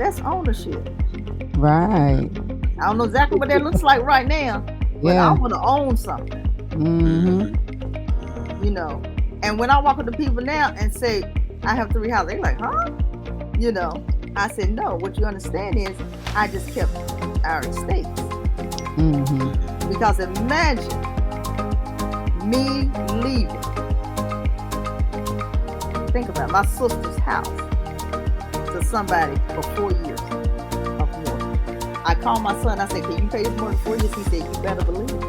That's ownership. Right. I don't know exactly what that looks like right now, but I Yeah. want to own something, Mm-hmm. you know. And when I walk up to people now and say, I have 3 houses, they're like, huh? You know, I said, no, what you understand is I just kept our estates. Mm-hmm. Because imagine me leaving. Think about my sister's house to somebody for 4 years of work. I called my son. I said, "Can you pay this more than 4 years?" He said, "You better believe it."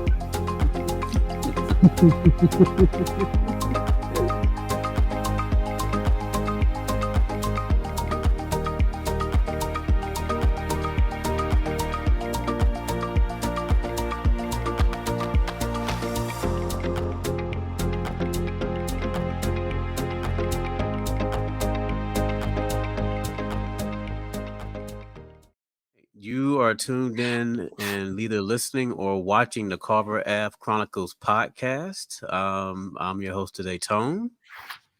You are tuned in and either listening or watching the Carver Ave Chronicles podcast. I'm your host today, Tone.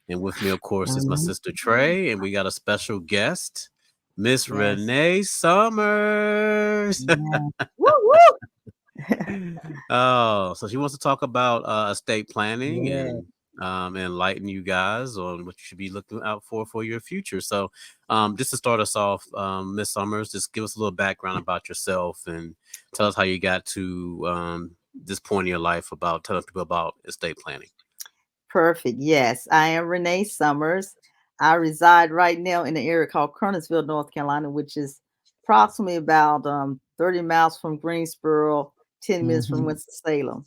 And with me, of course, is my Mm-hmm. sister Trey. And we got a special guest, Miss Yes. Renee Summers. Yeah. Woo woo. Oh, so she wants to talk about estate planning Yeah. and enlighten you guys on what you should be looking out for your future. So, just to start us off, Miss Summers, just give us a little background about yourself and tell us how you got to this point in your life about telling people about estate planning. Perfect. Yes, I am Renee Summers. I reside right now in an area called Kernersville, North Carolina, which is approximately about 30 miles from Greensboro, 10 minutes from Mm-hmm. Winston-Salem.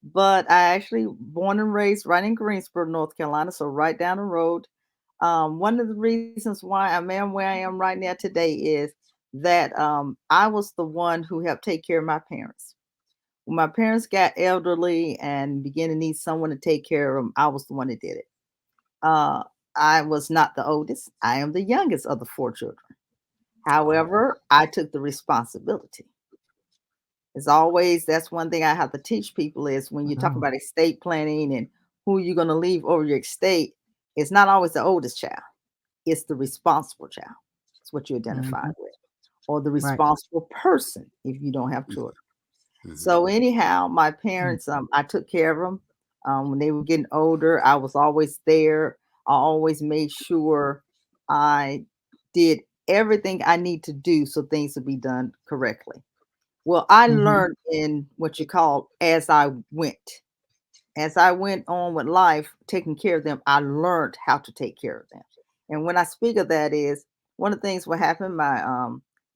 But I actually born and raised right in Greensboro, North Carolina, so right down the road. One of the reasons why I am where I am right now today is that I was the one who helped take care of my parents. When my parents got elderly and began to need someone to take care of them, I was the one that did it. Uh, I was not the oldest. I am the youngest of the 4 children. Oh, However, I took the responsibility. As always, that's one thing I have to teach people is when you talk Wow. about estate planning and who you're going to leave over your estate, it's not always the oldest child. It's the responsible child. It's what you identify Mm-hmm. with, or the Right. responsible person if you don't have children. mhm. So anyhow, my parents, I took care of them when they were getting older. I was always there. I always made sure I did everything I need to do so things would be done correctly. Well, I Mm-hmm. learned in what you call as I went. As I went on with life, taking care of them, I learned how to take care of them. And when I speak of that is one of the things what happened, my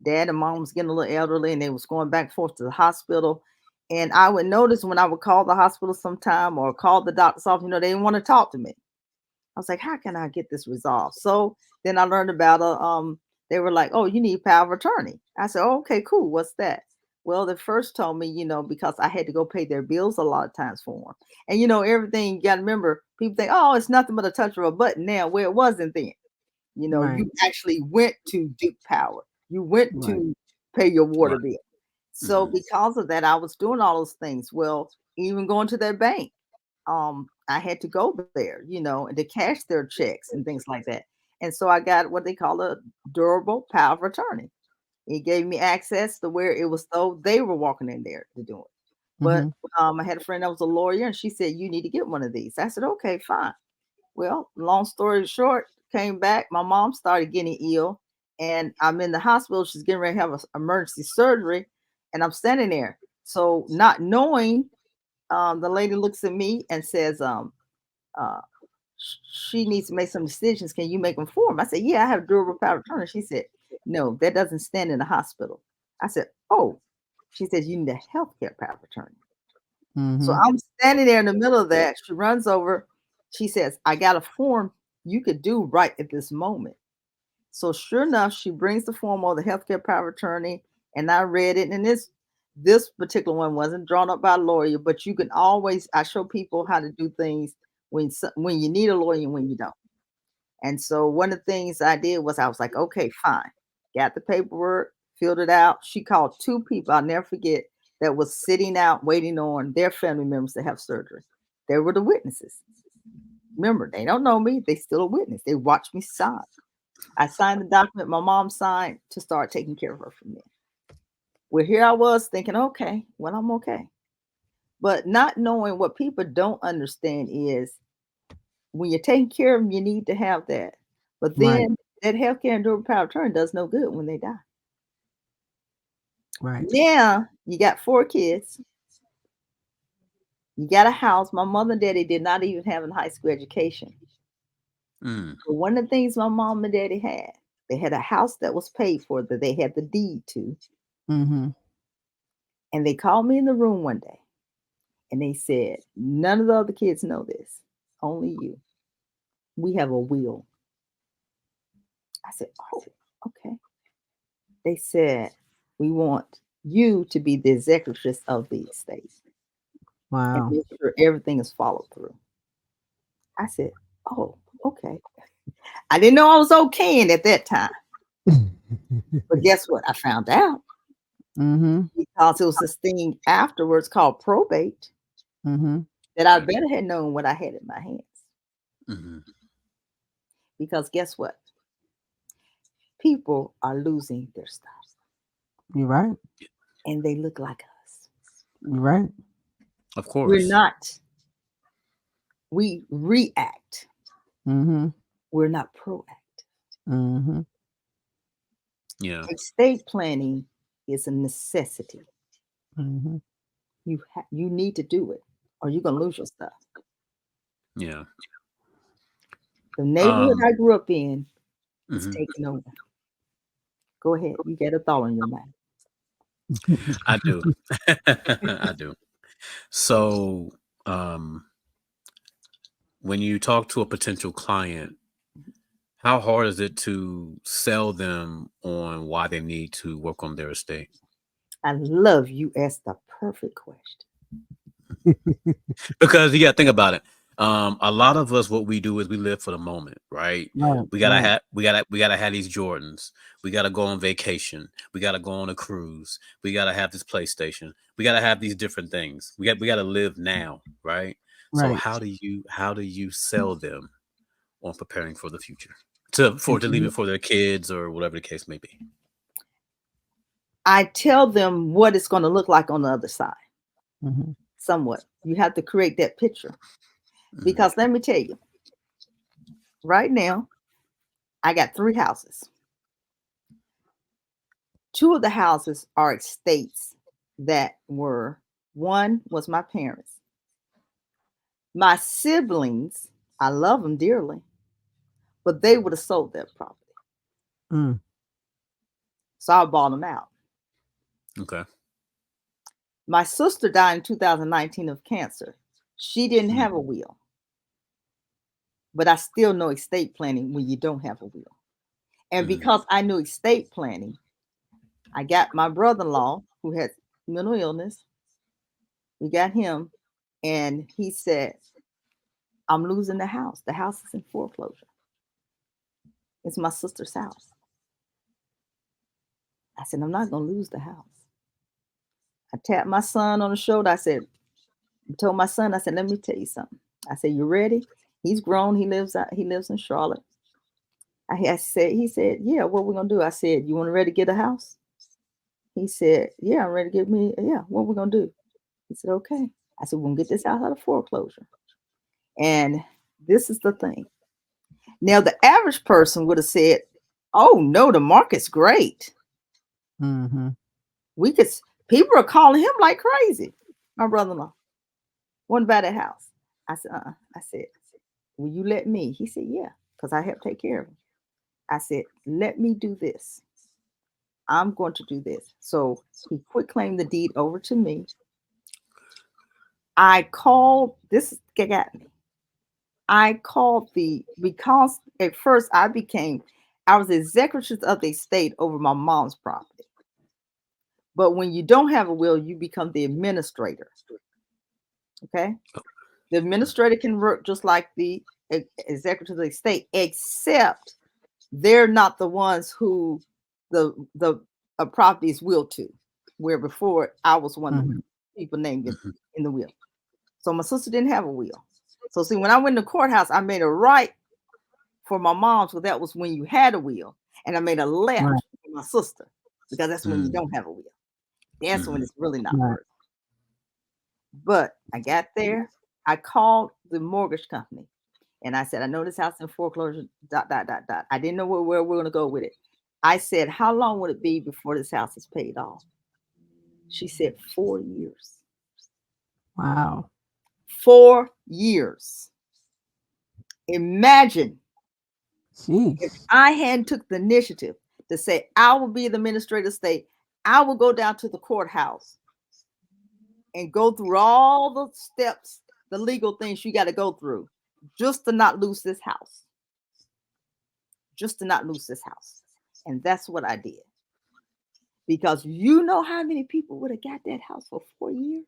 dad and mom was getting a little elderly and they was going back and forth to the hospital. And I would notice when I would call the hospital sometime or call the doctor's office, they didn't want to talk to me. I was like, how can I get this resolved? So then I learned about they were like, oh, you need power of attorney. I said, oh, okay, cool. What's that? Well, they first told me, because I had to go pay their bills a lot of times for them. And everything you gotta remember, people think, oh, it's nothing but a touch of a button now, where it wasn't then. Right. You actually went to Duke Power. You went Right. to pay your water Right. bill. So Mhm. because of that, I was doing all those things. Well, even going to their bank, I had to go there, and to cash their checks and things like that. And so I got what they call a durable power of attorney. It gave me access to where it was though they were walking in there to do it. But Mm-hmm. I had a friend that was a lawyer, and she said, "You need to get one of these." I said, "Okay, fine." Well, long story short, came back. My mom started getting ill, and I'm in the hospital. She's getting ready to have an emergency surgery, and I'm standing there. So, not knowing, the lady looks at me and says, uh, she needs to make some decisions. Can you make them for him? I said, yeah, I have durable power of attorney. She said, no, that doesn't stand in the hospital. I said, oh, she says, you need a healthcare power of attorney. So Mm-hmm. I'm standing there in the middle of that. She runs over. She says, I got a form you could do right at this moment. So sure enough, she brings the form of the healthcare power of attorney, and I read it. And this particular one wasn't drawn up by a lawyer, but you can always I show people how to do things when you need a lawyer and when you don't. And so one of the things I did was I was like, okay, fine. Got the paperwork, filled it out. She called 2 people, I'll never forget, that was sitting out waiting on their family members to have surgery. They were the witnesses. Remember, they don't know me. They still a witness. They watch me sign. I signed the document my mom signed to start taking care of her from there. Well, here I was thinking, okay, well, I'm okay. But not knowing what people don't understand is when you're taking care of them, you need to have that. But Right. then that healthcare and durable power of attorney does no good when they die. Right. Now you got 4 kids. You got a house. My mother and daddy did not even have a high school education. Mm. But one of the things my mom and daddy had, they had a house that was paid for that they had the deed to. Mm-hmm. And they called me in the room one day and they said, none of the other kids know this, only you. We have a will. I said, oh, okay. They said, we want you to be the executress of the estate and Wow. make sure everything is followed through. I said, oh, okay. I didn't know I was okaying at that time. But guess what? I found out Mm-hmm. because it was this thing afterwards called probate Mm-hmm. that I better had known what I had in my hands. Mm-hmm. Because guess what? People are losing their stuff You're right. and they look like us. You're right. Of We're course. not, we react. Mm-hmm. We're not proactive. Mm-hmm. Yeah. Estate planning is a necessity. Mm-hmm. You need to do it or you're going to lose your stuff. Yeah. The neighborhood I Um. grew up in is Mhm. taking over. Go ahead. You get a thought on your mind. I do. I do. So, um, when you talk to a potential client, how hard is it to sell them on why they need to work on their estate? I love you asked the perfect question. Because you got to think about it. A lot of us, what we do is we live for the moment, right? Right. We Right. gotta have these Jordans. We gotta go on vacation. We gotta go on a cruise. We gotta have this PlayStation. We gotta have these different things. We gotta live now, right? So Right. how do you sell them on preparing for the future to leave Mm-hmm. it for their kids or whatever the case may be? I tell them what it's going to look like on the other side. Mm-hmm. Somewhat. You have to create that picture. Mhm. Because let me tell you, right now, I got 3 houses. 2 of the houses are estates that were, one was my parents. My siblings, I love them dearly, but they would have sold that property. Mm. So I bought them out. Okay. My sister died in 2019 of cancer. She didn't have a will. But I still know estate planning when you don't have a will. And Mhm. because I knew estate planning, I got my brother-in-law who had mental illness. We got him, and he said, I'm losing the house. The house is in foreclosure. It's my sister's house. I said, I'm not going to lose the house. I tapped my son on the shoulder. I told my son, I said, let me tell you something. I said, you ready? He's grown. He lives in Charlotte. He said, yeah, what we're going to do? I said, you want to ready to get a house? He said, yeah, I'm ready to get me. Yeah, what we're going to do? He said, okay. I said, we're going to get this house out of foreclosure. And this is the thing. Now, the average person would have said, oh, no, the market's great. Mm-hmm. People are calling him like crazy. My brother-in-law wouldn't buy that house. I said, I said, will you let me? He said, yeah, because I help take care of him. I said, let me do this. I'm going to do this. So he quit claiming the deed over to me. I called, this got me. Because at first I was executrix of the estate over my mom's property. But when you don't have a will, you become the administrator. Okay? The administrator can work just like the executive of the estate, except they're not the ones who the property is willed to. Where before I was one of the people named in the will. So my sister didn't have a will. So see, when I went to the courthouse, I made a right for my mom, so that was when you had a will, and I made a left Right. for my sister because that's when you Mm. don't have a will. That's when Mhm. it's really not Right. worth. But I got there. I called the mortgage company and I said, I know this house in foreclosure. Dot dot dot dot. I didn't know where we're going to go with it. I said, how long would it be before this house is paid off? She said 4 years. Wow. 4 years. Imagine if Jeez. I hadn't took the initiative to say I will be the administrator of state, I will go down to the courthouse and go through all the steps, the legal things you got to go through just to not lose this house. Just to not lose this house. And that's what I did. Because you know how many people would have got that house for 4 years?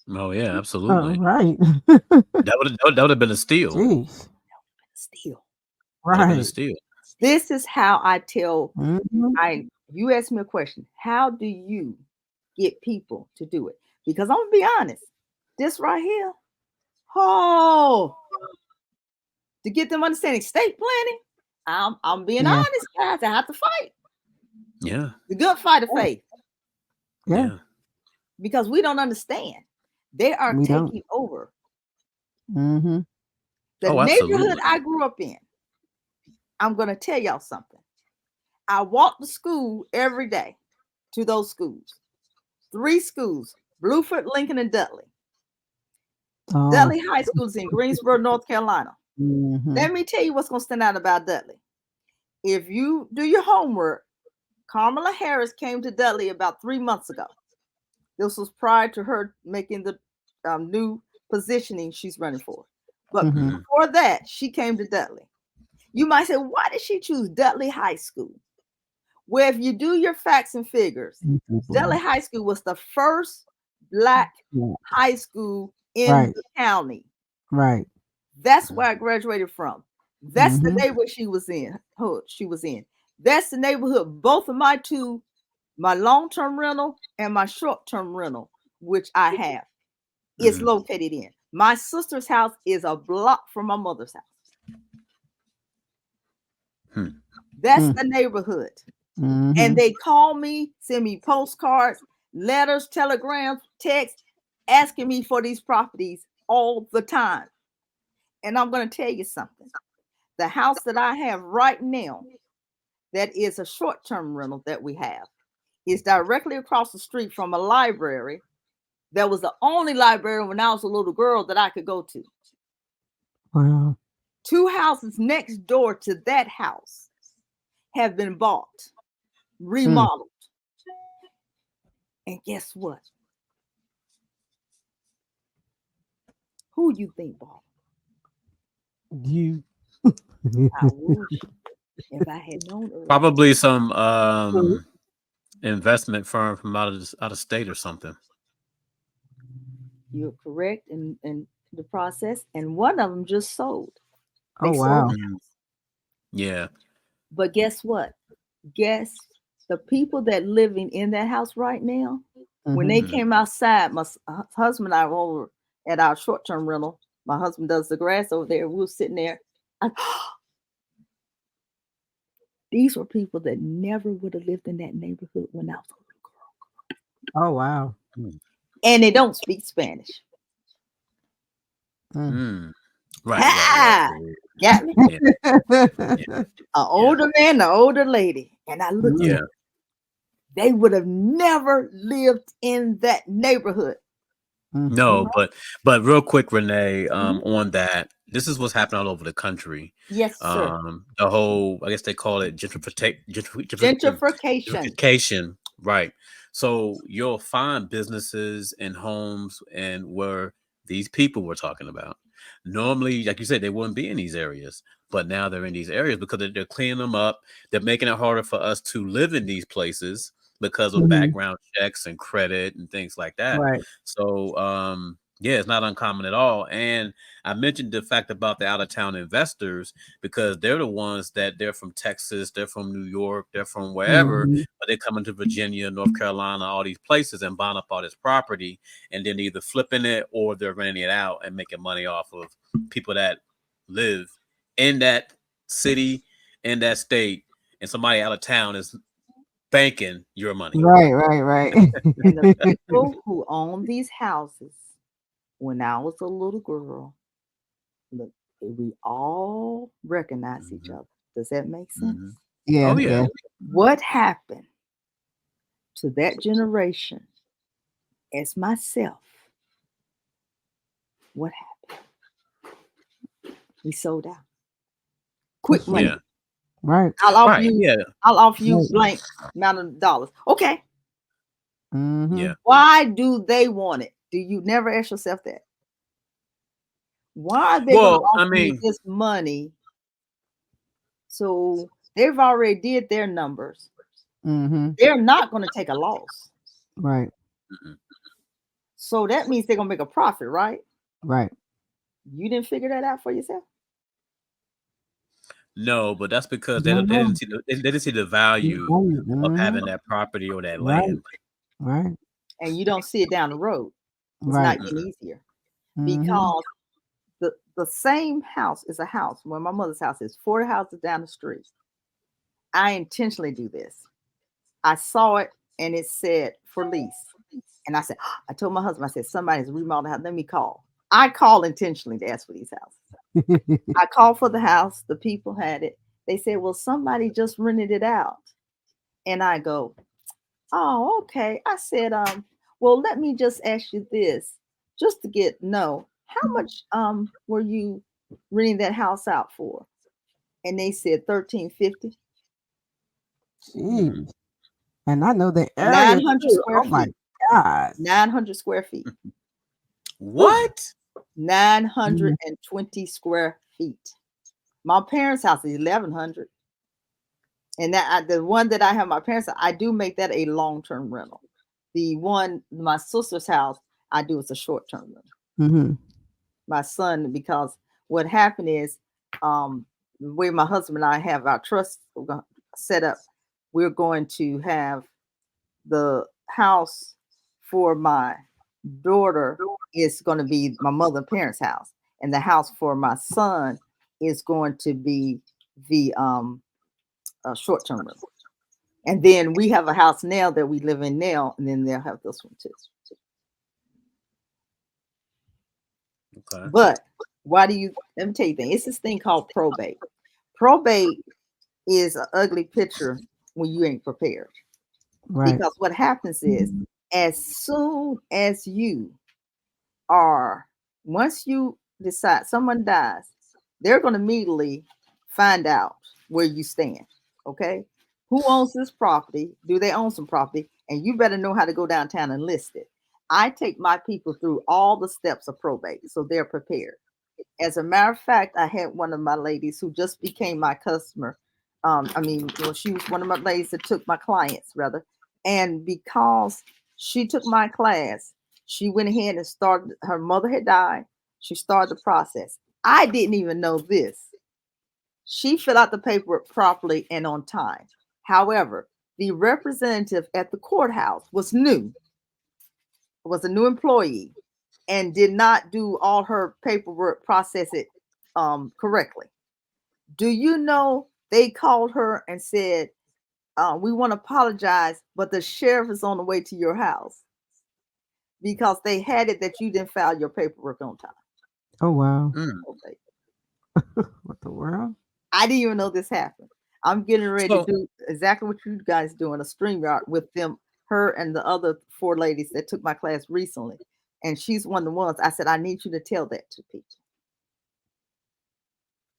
Oh yeah, Oh, absolutely. right. That would have been a steal. Jeez. Still. That'd have been a Right. steal. This is how I tell Mhm. you asked me a question. How do you get people to do it? Because I'm gonna be honest, this right here, to get them understanding estate planning, I'm being Yeah. honest, guys. I have to fight Yeah. the good fight of Yeah. faith Yeah. Yeah. because we don't understand. They are We don't. taking over Mhm. the Oh, neighborhood absolutely. I grew up in. I'm gonna tell y'all something. I walked to school every day to those schools. 3 schools: Blueford, Lincoln, and Dudley. Oh. Dudley High School is in Greensboro, North Carolina. Mhm. Let me tell you what's going to stand out about Dudley. If you do your homework, Kamala Harris came to Dudley about 3 months ago. This was prior to her making the new positioning she's running for. But Mhm. Mhm. before that, she came to Dudley. You might say, why did she choose Dudley High School? Well, if you do your facts and figures, Dudley High School was the first Black Yeah. high school in Right. the county. Right. That's where I graduated from. That's the Mhm. neighborhood she was in. That's the neighborhood both of my long-term rental and my short-term rental, which I have, is Mhm. located in. My sister's house is a block from my mother's house. Hmm. That's Mm. the neighborhood. And Mhm. they call me, send me postcards, letters, telegrams, texts, asking me for these properties all the time. And I'm going to tell you something. The house that I have right now, that is a short-term rental that we have, is directly across the street from a library that was the only library when I was a little girl that I could go to. Wow. 2 houses next door to that house have been bought, remodeled. And guess what? Who you think bought? You. I wish if I had known earlier. Probably some investment firm from out of state or something. You're correct in the process. And one of them just sold. They Oh sold wow. the house. Yeah. But guess what? Guess the people that living in that house right now, when they Mhm. came outside, my husband and I were over at our short-term rental. My husband does the grass over there. We were sitting there. These were people that never would have lived in that neighborhood when I was a little girl. Oh wow. And they don't speak Spanish. Mm. Right. Ha! Got me? Yeah. An older man, an older lady. And I looked at Yeah. them. They would have never lived in that neighborhood. No, but real quick, Renee, Mhm. on that, this is what's happening all over the country. Yes, sir. The whole, I guess they call it Gentrification. gentrification, right? So you'll find businesses and homes and where these people we're talking about. Normally, like you said, they wouldn't be in these areas, but now they're in these areas because they're cleaning them up. They're making it harder for us to live in these places because of Mhm. background checks and credit and things like that. Right. So, yeah, it's not uncommon at all. And I mentioned the fact about the out of town investors because they're the ones that they're from Texas, they're from New York, they're from wherever, Mhm. but they come into Virginia, North Carolina, all these places and buying up all this property and then either flipping it or they're renting it out and making money off of people that live in that city, in that state, and somebody out of town is banking your money. Right. And the people who own these houses, when I was a little girl, look, we all recognize each Mhm, other. Does that make sense? mhm. Yeah, Oh yeah. yeah. What happened to that generation as myself? What happened? We sold out. Quick That's money. Yeah. right. I'll offer Right. you, Yeah. I'll offer you Right. blank amount of dollars. Okay. Mm-hmm. Yeah. Why do they want it? Do you never ask yourself that? Why are they going to Well, I offer me mean, this money? So they've already did their numbers. Mm-hmm. They're not going to take a loss. Right. mm-mm. So that means they're going to make a profit, right? Right. You didn't figure that out for yourself? No, but that's because No, they no. didn't see they didn't see the value of Mm-hmm. having that property or that Right. land. Right. And you don't see it down the road. It's not Right. getting Mm-mm. easier Mm-hmm. because the same house is a house. When my mother's house is 40 houses down the street. I intentionally do this. I saw it and it said for lease. And I said, I told my husband, I said, somebody's remodeling the house. Let me call. I call intentionally to ask for these houses. I called for the house. The people had it. They said, well, somebody just rented it out. And I go, oh, okay. I said, well, let me just ask you this, just to get know how much were you renting that house out for? And they said 1350. Mhm. Jeez. And I know the area 900 too. square Oh my feet. God. 900 square feet. Whew. What? 920 square feet. My parents' house is 1100. And the one that I have my parents, I do make that a long-term rental. The one my sister's house, I do it's a short-term rental. Mm-hmm. My son, because what happened is, the way my husband and I have our trust set up, we're going to have the house for my daughter is going to be my mother and parents' house, and the house for my son is going to be the short-term rental. And then we have a house now that we live in now, and then they'll have this one too. Okay. But why do you? Let me tell you thing. It's this thing called probate. Probate is an ugly picture when you ain't prepared. Right. Because what happens is, as soon as you are, once you decide someone dies, they're going to immediately find out where you stand. Okay. Who owns this property? Do they own some property? And you better know how to go downtown and list it. I take my people through all the steps of probate so they're prepared. As a matter of fact, I had one of my ladies who just became my customer. Well, she was one of my ladies that took my clients, rather. And because she took my class, she went ahead and started. Her mother had died. She started the process. I didn't even know this. She filled out the paperwork properly and on time. However, the representative at the courthouse was new, was a new employee, and did not do all her paperwork, process it correctly. Do you know they called her and said, we want to apologize, but the sheriff is on the way to your house because they had it that you didn't file your paperwork on time. Oh wow. Mm. Okay. What the world? I didn't even know this happened. I'm getting ready to So do exactly what you guys doing, a stream yard with them, her and the other four ladies that took my class recently. And she's one of the ones I said, I need you to tell that to people.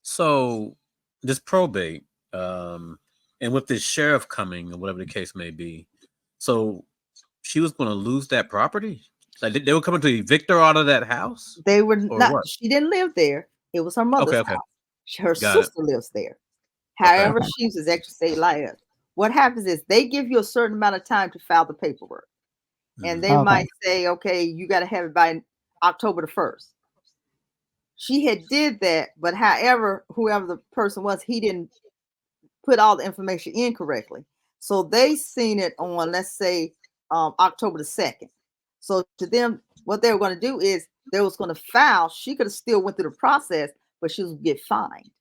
so this probate, and with this sheriff coming or whatever the case may be, so she was going to lose that property. Like they were coming to evict her out of that house, They were or not, what? she didn't live there. It was her Okay, mother's okay, house. Her got it. sister lives there. Okay. However, she was extra state liar. What happens is they give you a certain amount of time to file the paperwork. And Mhm. they Okay. might say, okay, you got to have it by October the 1st. She had did that, but however, whoever the person was, he didn't put all the information in correctly. So they seen it on, let's say, October the 2nd. So to them, what they were going to do is they was going to file. She could have still went through the process, but she was going to get fined.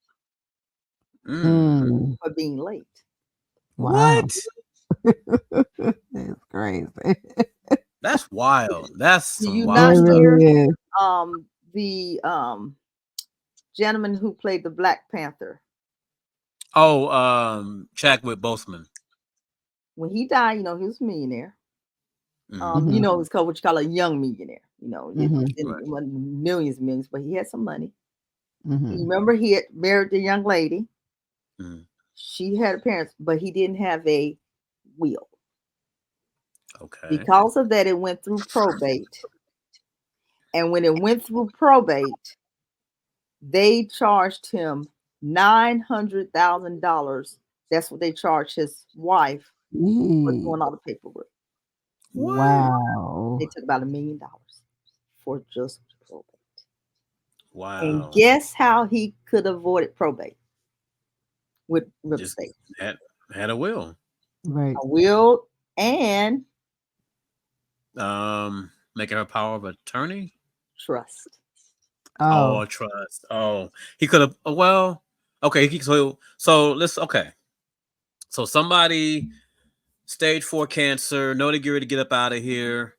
Mm. for being late. Wow. What? That's crazy. That's wild. That's Do some you It wild not stuff. hear really is. the gentleman who played the Black Panther? Oh, Chadwick Boseman. When he died, he was a millionaire. Mhm. Mhm. It's called what you call a young millionaire. Mhm. It Right. wasn't millions and millions, but he had some money. You Mhm. remember he had married the young lady. Mhm. She had parents, but he didn't have a will. Okay. Because of that, it went through probate. And when it went through probate, they charged him $900,000. That's what they charged his wife for Yee. doing all the paperwork. What? They Wow. took about $1 million for just probate. And Wow. guess how he could avoid probate with real Just estate? had a will. Right. A will and Making her power of attorney. trust. Oh, Oh. trust. Oh, he could have. Well, okay. So let's. Okay. So somebody stage 4 cancer. Know they get ready to get up out of here.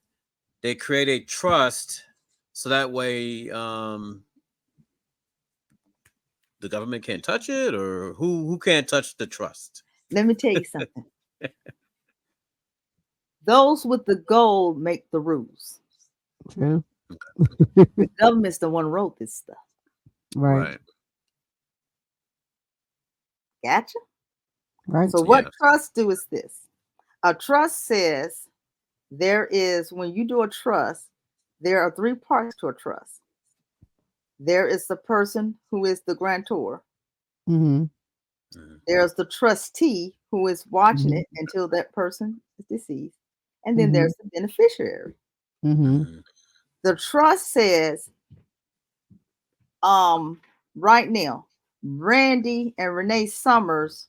They create a trust so that way the government can't touch it, or who can't touch the trust. Let me tell you something. Those with the gold make the rules. True. The government's the one who wrote this stuff. Right. Right. Gotcha? Right. So what Yes. trusts do is this. A trust says when you do a trust, there are 3 parts to a trust. There is the person who is the grantor. Mhm. Mhm. There's the trustee who is watching Mhm. it until that person is deceased. And then Mhm. there's the beneficiary. Mhm. Mhm. The trust says, right now, Randy and Renee Summers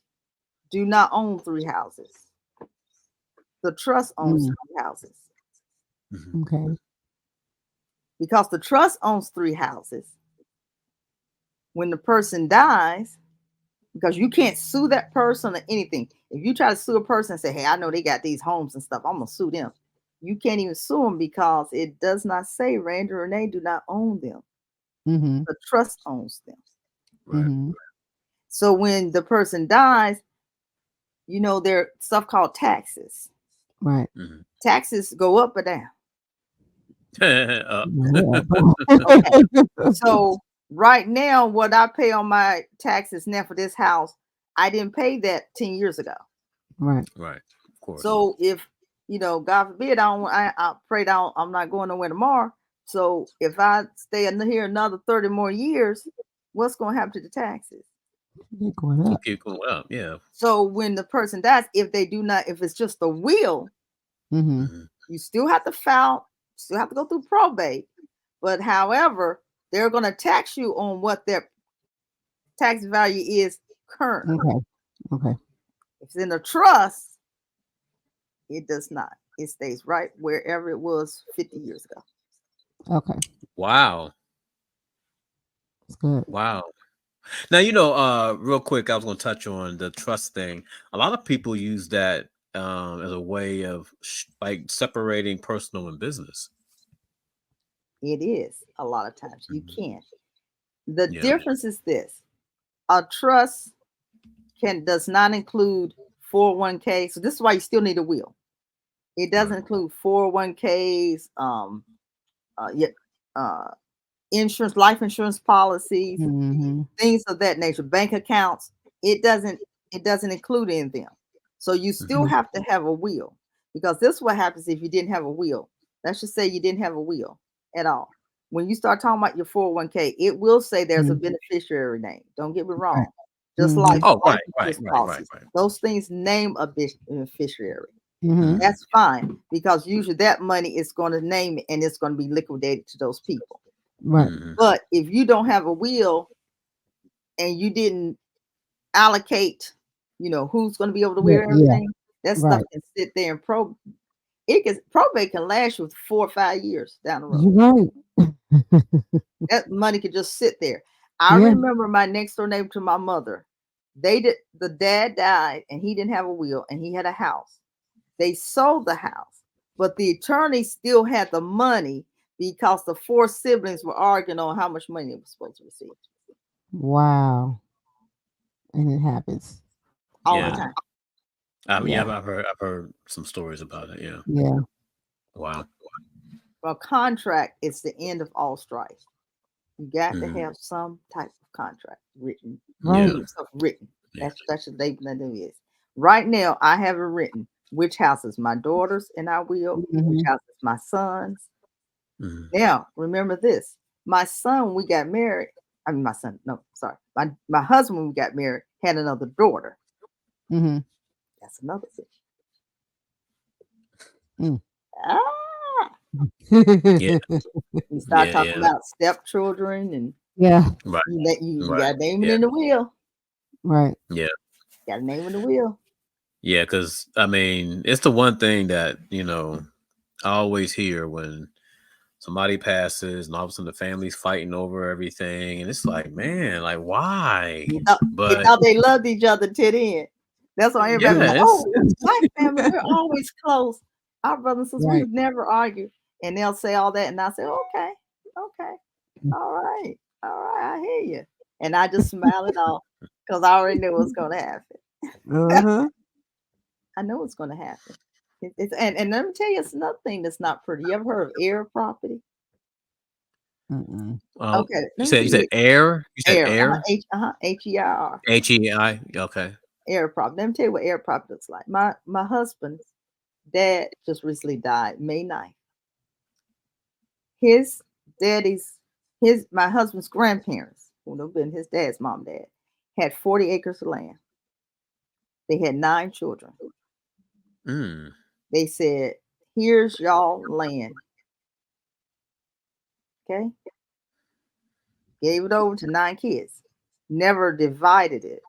do not own 3 houses. The trust owns Mm. 3 houses. Mhm. Okay. Because the trust owns 3 houses, when the person dies, because you can't sue that person or anything. If you try to sue a person and say, hey, I know they got these homes and stuff, I'm going to sue them. You can't even sue them because it does not say Randy or Renee do not own them. Mhm. The trust owns them. Right. Mhm. So when the person dies, there's stuff called taxes. Right. Mhm. Taxes go up or down. Uh, Yeah. Okay. So right now, what I pay on my taxes now for this house, I didn't pay that 10 years ago. Right. right. Of course. So if God forbid, I pray I'm not going nowhere tomorrow. So if I stay in here another 30 more years, what's going to happen to the taxes? They're going up. Keep going up. Yeah. So when the person dies, if it's just a will, Mhm. Mhm. you still have to go through probate. But however, they're going to tax you on what their tax value is currently. Okay. Okay. If it's in a trust, it does not. It stays right wherever it was 50 years ago. Okay. Wow. That's good. Wow. Now, real quick, I was going to touch on the trust thing. A lot of people use that as a way of like separating personal and business. It is a lot of times. You Mhm. can't. The Yeah. difference is this: a trust does not include 401k. So this is why you still need a will. It doesn't Right. include 401ks, yet insurance, life insurance policies, Mhm. things of that nature, bank accounts. It doesn't include any of them. So you still Mhm. Mhm. have to have a will, because this is what happens if you didn't have a will. Let's just say you didn't have a will at all. When you start talking about your 401k, it will say there's a Mhm. beneficiary name. Don't get me Right. wrong. Just like Mhm. Oh, life right, right, insurance right, right, policies, right. those things name a beneficiary. Mhm. Mhm. That's fine, because usually that money is going to name it and it's going to be liquidated to those people. Right. Mhm. But if you don't have a will and you didn't allocate, who's going to be able to Yeah. wear Yeah. everything, that stuff Right. can sit there and probate can last you 4 or 5 years down the road. You're right. That money could just sit there. I Yeah. remember my next door neighbor to my mother. The dad died and he didn't have a will and he had a house. They sold the house, but the attorney still had the money because the 4 siblings were arguing on how much money they were supposed to receive. Wow. And it happens. All the Yeah. time. Yeah, Yeah. I've heard some stories about it. Yeah. Yeah. Wow. A contract is the end of all strife. You got to Mhm. have some type of contract written. Right. Yeah. Keep stuff written. Yeah. That's what they is. Right now, I have it written which house is my daughter's and I will, which Mhm. house is my son's. Mhm. Now, remember this. My son, when we got married, I mean my son, no, sorry. My husband, when we got married, had another daughter. Mhm. That's another thing. Mm. Ah, Yeah. you start talking Yeah. about stepchildren and Yeah. Right. you Right. got to name it Yeah. in the will. Right. Yeah. Got to name it in the will. Yeah. Because I mean, it's the one thing that I always hear when somebody passes and all of a sudden the family's fighting over everything, and it's like, man, like why? They But thought they loved each other to the end. That's why everybody was like, yeah, oh, my family, we're always close. Our brothers and sisters, Right. we've never argued. And they'll say all that. And I say, okay, all right, I hear you. And I just smile it off because I already knew what's going to happen. Uh-huh. I know what's going to happen. And let me tell you, it's another thing that's not pretty. You ever heard of air property? Mm-mm. Okay, you let me said air. You said air. air. H-E-I-R. HEI. Okay. Air property. Let me tell you what air property looks like. My husband's dad just recently died, May 9th. His daddy's my husband's grandparents, who would have been his dad's mom and dad, had 40 acres of land. They had 9 children. Mm. They said, here's y'all land. Okay. Gave it over to 9 kids. Never divided it.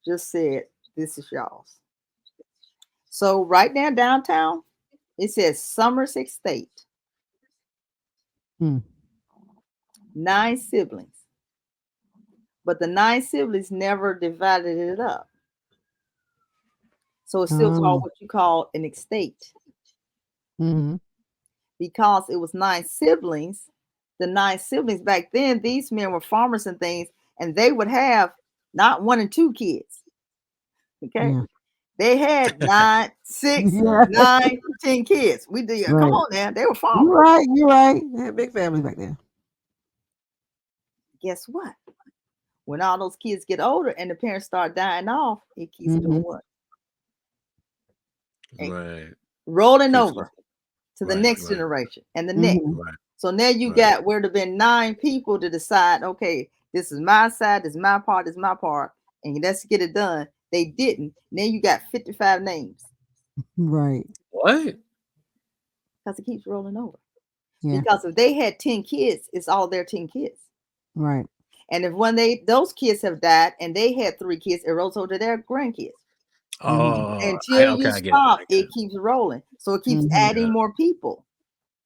Just said, this is y'all's. So right now downtown, it says Summers Estate. Mm. 9 siblings. But the 9 siblings never divided it up. So it's still called what you call an estate. Mm-hmm. Because it was 9 siblings. The 9 siblings back then, these men were farmers and things, and they would have not 1 and 2 kids. Okay. Yeah. They had 9, 6, Yeah. 9, 10 kids. We did. Come Right. on now. They were You're farmers. right. You're right. They had big families back then. Guess what? When all those kids get older and the parents start dying off, it keeps doing what? Right. Rolling Keeps over to the right, next right. generation and the next. Mhm. Right. So now you Right. got where there been 9 people to decide, okay, this is my side, this is my part, this is my part, and let's get it done. They didn't. Now you got 55 names Right. What? because it keeps rolling over. Yeah. Because if they had 10 kids, it's all their 10 kids. Right. And if when those kids have died and they had 3 kids, it rolls over to their grandkids. Oh, Until you I get it. stop, I get it keeps rolling. So it keeps Mhm. adding more people.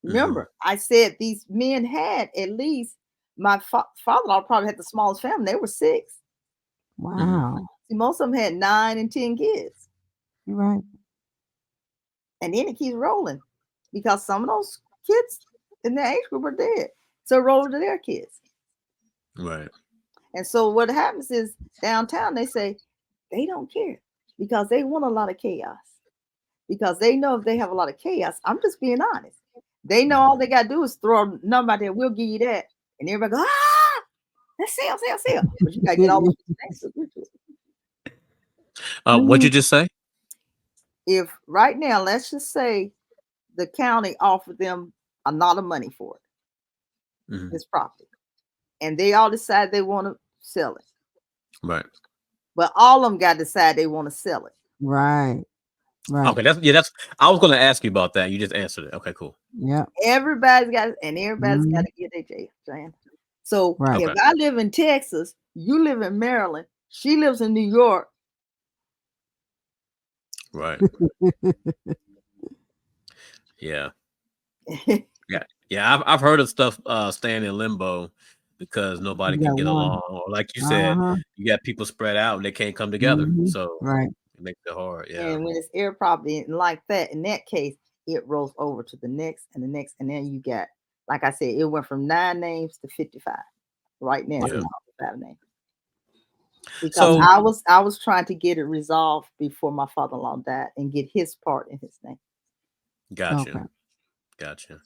Remember, I said these men had at least my father-in-law probably had the smallest family. They were 6. Wow. See, most of them had 9 and 10 kids. You're right. And then it keeps rolling because some of those kids in their age group are dead. So it rolls to their kids. Right. And so what happens is downtown, they say they don't care because they want a lot of chaos. Because they know if they have a lot of chaos, I'm just being honest. They know all they got to do is throw a number out there. We'll give you that. And everybody go, let's sell. But you got to get all the next to it. What'd you just say? If right now, let's just say the county offered them a lot of money for it, this property, and they all decide they want to sell it. Right. But all of them got to decide they want to sell it. Right. Right. Okay. That's. I was going to ask you about that. You just answered it. Okay. Cool. Yeah. Everybody's got to get their Jan. So Right. if I live in Texas, you live in Maryland, she lives in New York. Right. Yeah. Yeah. I've heard of stuff staying in limbo because nobody You can got get one. along, or like you said, Uh-huh. you got people spread out and they can't come together. So Right. it makes it hard. Yeah. And when it's air property and like that, in that case, it rolls over to the next and the next, and then you got, like I said, it went from 9 names to 55. Right now, it's Yeah. 55 names. Because So I was trying to get it resolved before my father-in-law died and get his part in his name. gotcha. Okay. Gotcha.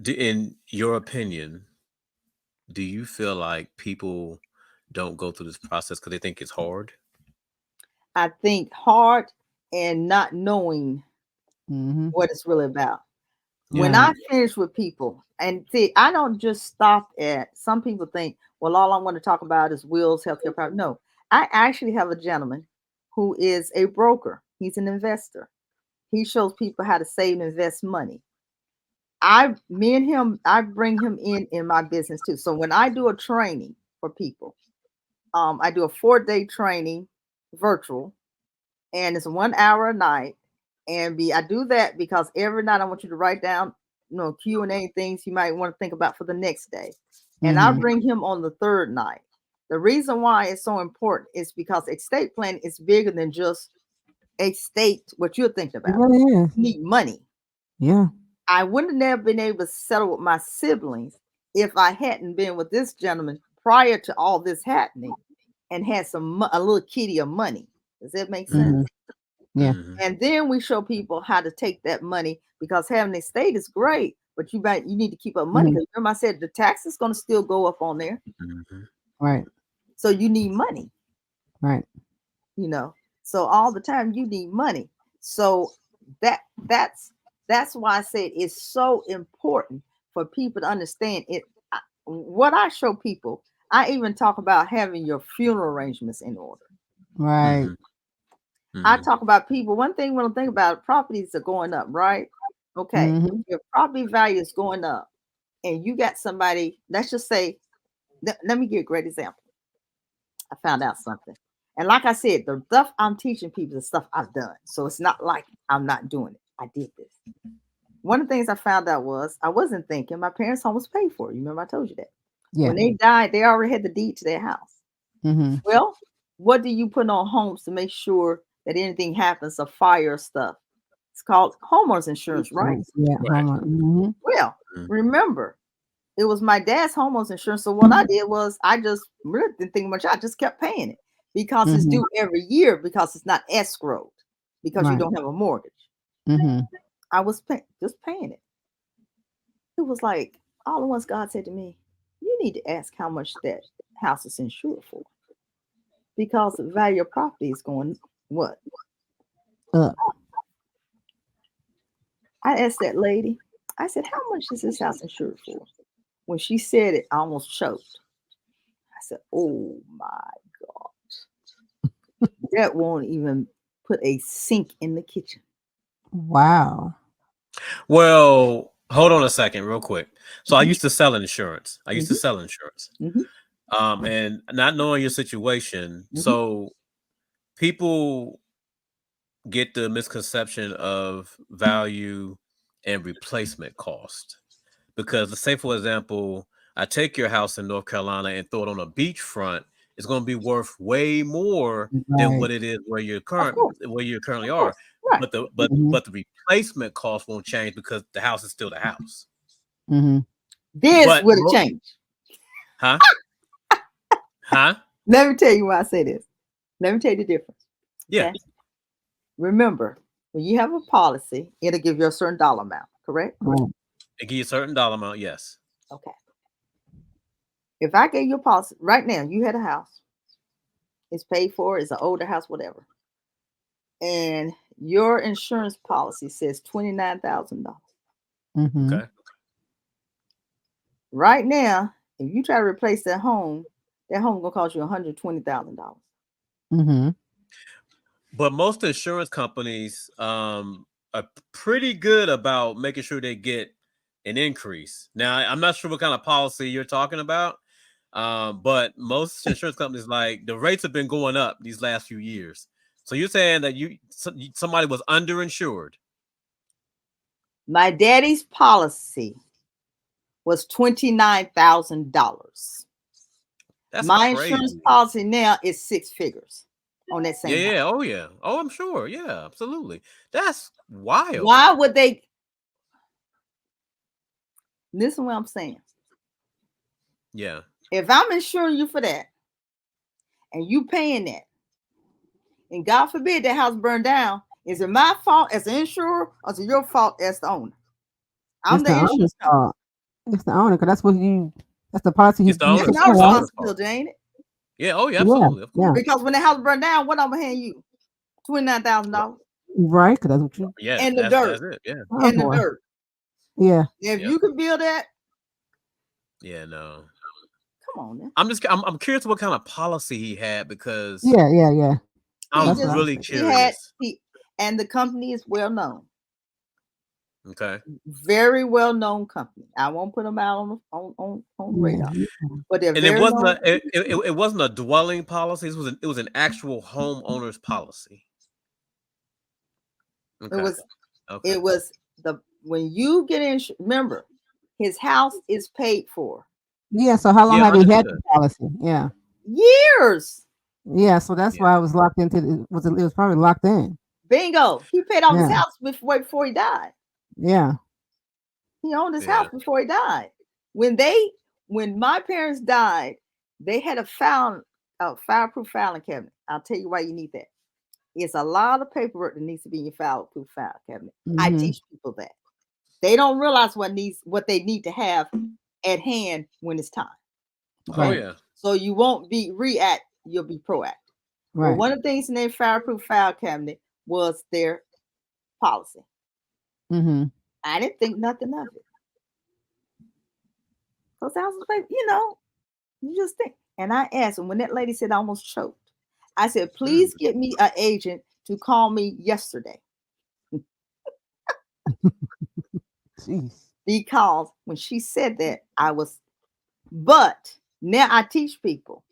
In your opinion, do you feel like people don't go through this process because they think it's hard? I think hard and not knowing Mm-hmm. what it's really about. When Right. I finish with people, and see, I don't just stop at, some people think, well, all I want to talk about is wills, healthcare private. No, I actually have a gentleman who is a broker. He's an investor. He shows people how to save and invest money. Me and him, I bring him in my business too. So when I do a training for people, I do a 4-day training virtual, and it's 1 hour a night. And I do that because every night I want you to write down, Q&A things you might want to think about for the next day. And I bring him on the 3rd night. The reason why it's so important is because estate planning is bigger than just a state, what you're thinking It about. really You is. need money. Yeah. I wouldn't have never been able to settle with my siblings if I hadn't been with this gentleman prior to all this happening and had a little kitty of money. Does that make sense? Yeah. Mhm. And then we show people how to take that money, because having an estate is great, but you need to keep up money, because remember I said the tax is going to still go up on there. Mhm. Right. So you need money, Right. So all the time you need money. So that's why I said it's so important for people to understand it. What I show people, I even talk about having your funeral arrangements in order. Right. I talk about people. One thing we don't think about, properties are going up, right? Okay. Mm-hmm. Your property value is going up, and you got somebody, let's just say, let me give a great example. I found out something. And like I said, the stuff I'm teaching people is stuff I've done. So it's not like I'm not doing it. I did this. One of the things I found out was I wasn't thinking my parents' home was paid for. You remember I told you that. Yeah. When they died, they already had the deed to their house. Mm-hmm. Well, what do you put on homes to make sure that anything happens, a fire stuff? It's called homeowners insurance, right? Yeah. Right. Mm-hmm. Well, Mhm. remember, it was my dad's homeowners insurance. So what I did was I just really didn't think much. I just kept paying it because it's due every year, because it's not escrowed, because you Right. don't have a mortgage. Mm-hmm. I was just paying it. It was like all at once God said to me, you need to ask how much that house is insured for, because the value of property is going what? Up. I asked that lady, I said, how much is this house insured for? When she said it, I almost choked. I said, oh my God. That won't even put a sink in the kitchen. Wow. Well, hold on a second, real quick. So I used to sell insurance. Mhm. And not knowing your situation, Mhm. so people get the misconception of value and replacement cost. Because let's say, for example, I take your house in North Carolina and throw it on a beachfront, it's going to be worth way more than Right. what it is where Of course. where you currently Of are. course. Right. But the Mm-hmm. replacement cost won't change because the house is still the house. Mm-hmm. This But would have changed. huh? Huh? Let me tell you why I say this. Let me tell you the difference. Yeah. Okay. Remember, when you have a policy, it'll give you a certain dollar amount, correct? Right. It give you a certain dollar amount, yes. Okay. If I gave you a policy right now, you had a house, it's paid for, it's an older house, whatever, and your insurance policy says $29,000. Mm-hmm. Okay. Right now, if you try to replace that home gonna cost you $120,000. Mm-hmm. But most insurance companies are pretty good about making sure they get an increase. Now, I'm not sure what kind of policy you're talking about, but most insurance companies, like, the rates have been going up these last few years. So you're saying that somebody was underinsured? My daddy's policy was $29,000. That's My insurance crazy. policy now is 6 figures on that same house. Yeah. Oh yeah. Oh, I'm sure. Yeah. Absolutely. That's wild. Why would they? Listen to what I'm saying. Yeah. If I'm insuring you for that and you paying that, and God forbid that house burned down, is it my fault as the insurer or is it your fault as the owner? I'm It's the the owner's insurance company. fault. It's the owner, because that's the policy It's the you It's owner's took our fault. It's the out. owner's fault. responsibility, ain't it? Yeah. Oh yeah. Yeah, Absolutely. Of yeah, course. Because when the house burned down, what I'm gonna hand you? $29,000 right. Because that's what you. Yeah. and the That's dirt it. Yeah. Oh and the boy. dirt. Yeah. If Yep. you can build that, Yeah. No. come on now. I'm curious what kind of policy he had, because Yeah. Yeah. Yeah. He I'm That's what I just was really thinking. he had curious. and the company is well known, Okay. very well known company. I won't put them out on Yeah. radar, but they're And it very wasn't known. it wasn't a dwelling policy. It was an actual homeowner's policy. It Okay. was Okay. it was the when you get in. Remember, his house is paid for Yeah. So how long Yeah. have you had the Understood. policy? Yeah. years. Yeah. So that's Yeah. why it was locked into. It was probably locked in. Bingo. He paid off his Yeah. house before he died. Yeah. He owned his house Yeah. before he died. When my parents died, they had a fireproof filing cabinet. I'll tell you why you need that. It's a lot of paperwork that needs to be in your fireproof file cabinet. I Mm-hmm. teach people that. They don't realize what they need to have at hand when it's time. Oh Right. yeah. So you won't be react, you'll be proactive. Well, Right. one of the things in their fireproof file cabinet was their policy. Mm-hmm. I didn't think nothing of it. Because I was like, you just think. And I asked, and when that lady said I almost choked, I said, please Mm. get me an agent to call me yesterday. Jeez. Because when she said that, but now I teach people,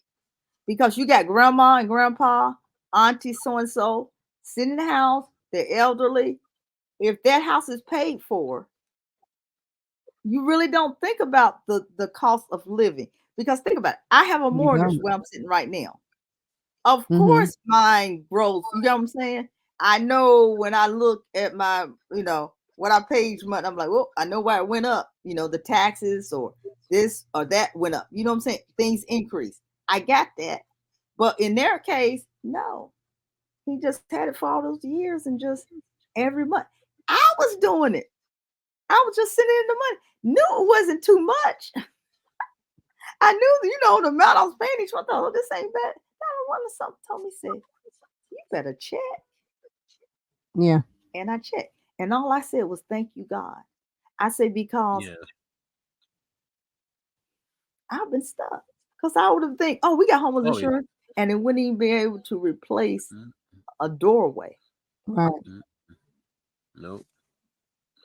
because you got grandma and grandpa, auntie so and so sitting in the house, they're elderly. If that house is paid for, you really don't think about the cost of living. Because think about it, I have a You mortgage don't. where I'm sitting right now. Of Mm-hmm. course, mine grows. You know what I'm saying? I know when I look at my, what I pay each month, I'm like, well, I know why it went up. The taxes or this or that went up. You know what I'm saying? Things increase. I got that. But in their case, no. He just had it for all those years and just every month. I was doing it. I was just sitting in the money. Knew it wasn't too much. I knew, the amount I was paying each month. Oh, this ain't bad. One of something told me, said, you better check. Yeah. And I checked. And all I said was, thank you, God. I said, because Yeah. I've been stuck. Because I would have think, oh, we got homeowners Oh yeah. insurance. And it wouldn't even be able to replace Mm. a doorway. Right. Mm. Nope.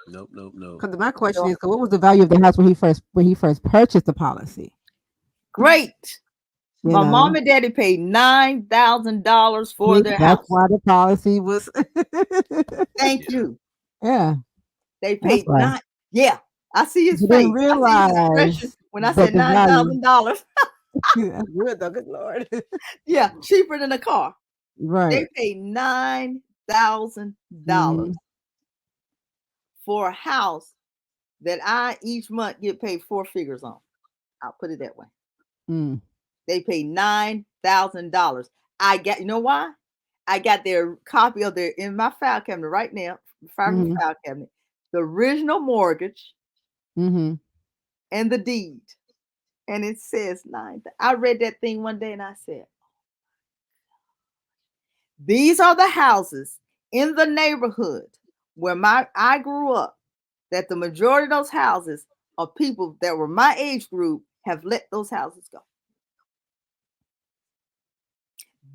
Nope. Nope. Nope. Because my question So, is, what was the value of the house when he first purchased the policy? great. You My mom know, and daddy paid $9,000 for their that's house. why the policy was. Thank Yeah. you. Yeah, They that's paid why. nine. Yeah. I see his You didn't face. I see his expression realize when I that said the value. $9,000. That's good though. Good Lord. Yeah, cheaper than a car. Right. They paid $9,000 Mm-hmm. for a house that I each month get paid 4 figures on. I'll put it that way. Mm. They paid $9,000. I got, you know why? I got their copy of their in my file cabinet right now, Mm-hmm. file cabinet, the original mortgage Mm-hmm. and the deed. And it says 9. I read that thing one day and I said, these are the houses in the neighborhood where I grew up, that the majority of those houses are people that were my age group have let those houses go.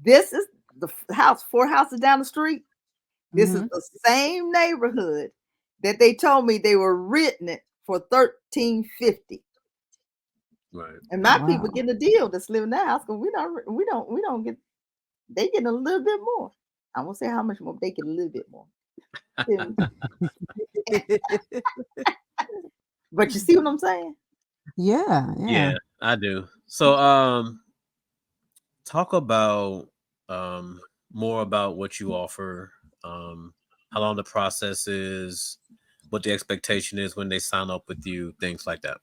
This is the house 4 houses down the street. This is Mm-hmm. the same neighborhood that they told me they were renting it for $13.50. Right. And my people Wow. getting a deal that's living in that house because we don't get, they getting a little bit more. I won't say how much more, but they get a little bit more. But you see what I'm saying? Yeah, yeah. Yeah, I do. So, talk about um more about what you offer, how long the process is, what the expectation is when they sign up with you, things like that.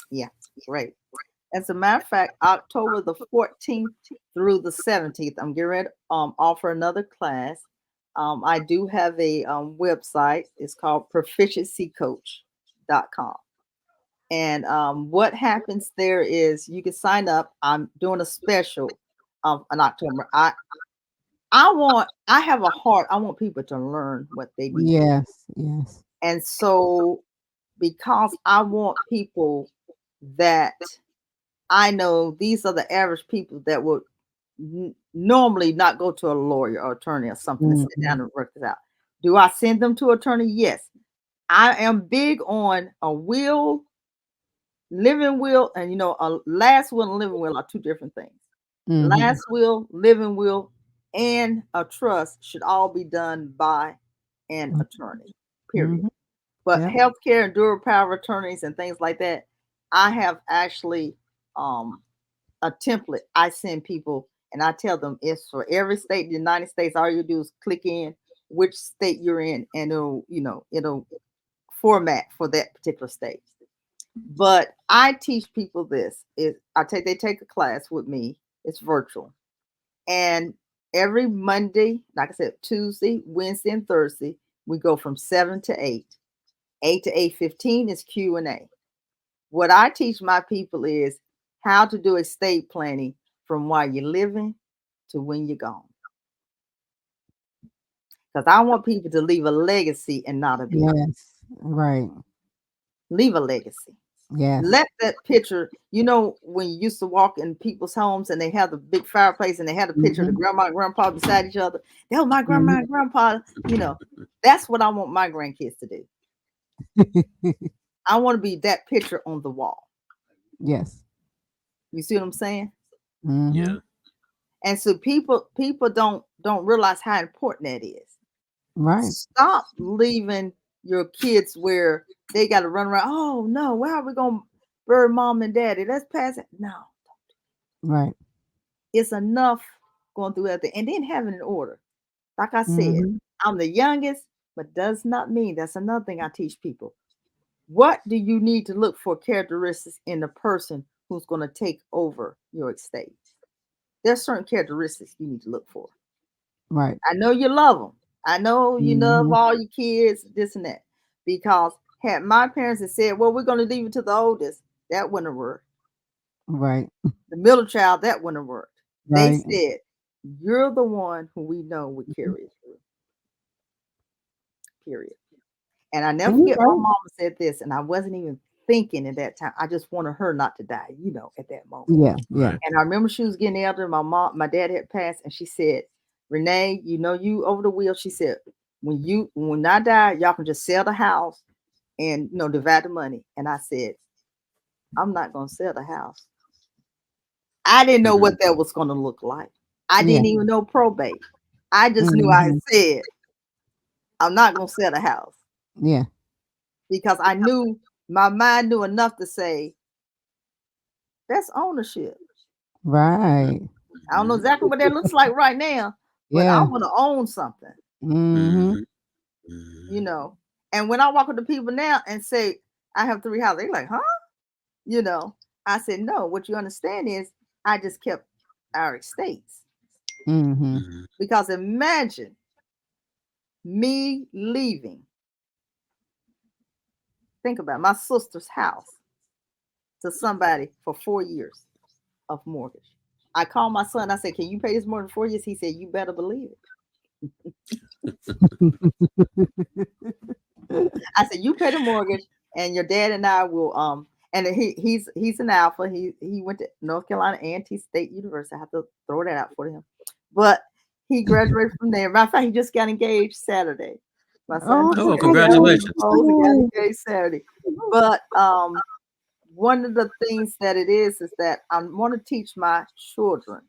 Yeah, great. As a matter of fact, October the 14th through the 17th, I'm getting ready to offer another class. I do have a website. It's called proficiencycoach.com. And what happens there is you can sign up. I'm doing a special in October. I have a heart. I want people to learn what they need to. Yes, yes. And so because I want people that I know these are the average people that would normally not go to a lawyer or attorney or something to sit Mhm. down and work this out. Do I send them to attorney? Yes. I am big on a will, living will, and a last will and living will are two different things. Mhm. Last will, living will, and a trust should all be done by an attorney. Period. Mhm. But Yep. healthcare and durable power of attorneys and things like that, I have actually um, a template I send people, and I tell them it's for every state in the United States. All you do is click in which state you're in, and it'll format for that particular state. But I teach people this. They take a class with me. It's virtual, and every Monday, like I said, Tuesday, Wednesday, and Thursday, we go from 7 to 8. 8 to 8:15 is Q&A. What I teach my people is how to do estate planning from while you're living to when you're gone. Because I want people to leave a legacy and not a bill. Yes. Right. Leave a legacy. Yes. Let that picture, when you used to walk in people's homes and they have the big fireplace and they had a picture of the Mhm. grandma and grandpa beside each other. That was my grandma Mhm. and grandpa. That's what I want my grandkids to do. I want to be that picture on the wall. Yes. You see what I'm saying? Mhm. Yeah. And so people don't realize how important that is. Right. Stop leaving your kids where they got to run around. Oh no, where are we gonna bury mom and daddy? Let's pass it. No, Right. it's enough going through everything and then having an order. Like I said, Mhm. I'm the youngest, but does not mean that's another thing I teach people. What do you need to look for characteristics in the person who's going to take over your estate? There's certain characteristics you need to look for. Right. I know you love them. I know you love Mhm. all your kids, this and that. Because had my parents had said, well, we're going to leave it to the oldest, that wouldn't have worked. Right. The middle child, that wouldn't have worked. They Right. said, you're the one who we know would Mhm. carry it through, period. And I never And you're forget my right. mama said this, and I wasn't even thinking at that time. I just wanted her not to die, at that moment. Yeah. Yeah. Right. And I remember she was getting elder. My dad had passed, and she said, Renee, you over the wheel. She said, when I die, y'all can just sell the house and divide the money. And I said, I'm not gonna sell the house. I didn't know Hmm. what that was gonna look like. I Yeah. didn't even know probate. I just knew I had Mhm. said, I'm not gonna sell the house Yeah. because I knew my mind knew enough to say that's ownership. Right. I don't know Hmm. exactly what that looks like right now, but I Yeah. want to own something, Mhm. Hmm. you Hmm. know. And when I walk with the people now and say, I have 3 houses, they're like, huh? You know, I said, no, what you understand is I just kept our estates. Mhm. Hmm. Because imagine me leaving, think about it, my sister's house to somebody for 4 years of mortgage. I called my son, I said, can you pay this more than 4 years? He said, you better believe it. I said, you pay the mortgage, and your dad and I will and he's an alpha. He went to North Carolina A&T State University. I have to throw that out for him. But he graduated from there. Matter of fact, he just got engaged Saturday. My son Oh, just Oh, got engaged. He congratulations. proposed and got congratulations. engaged Saturday. But one of the things that it is that I want to teach my children,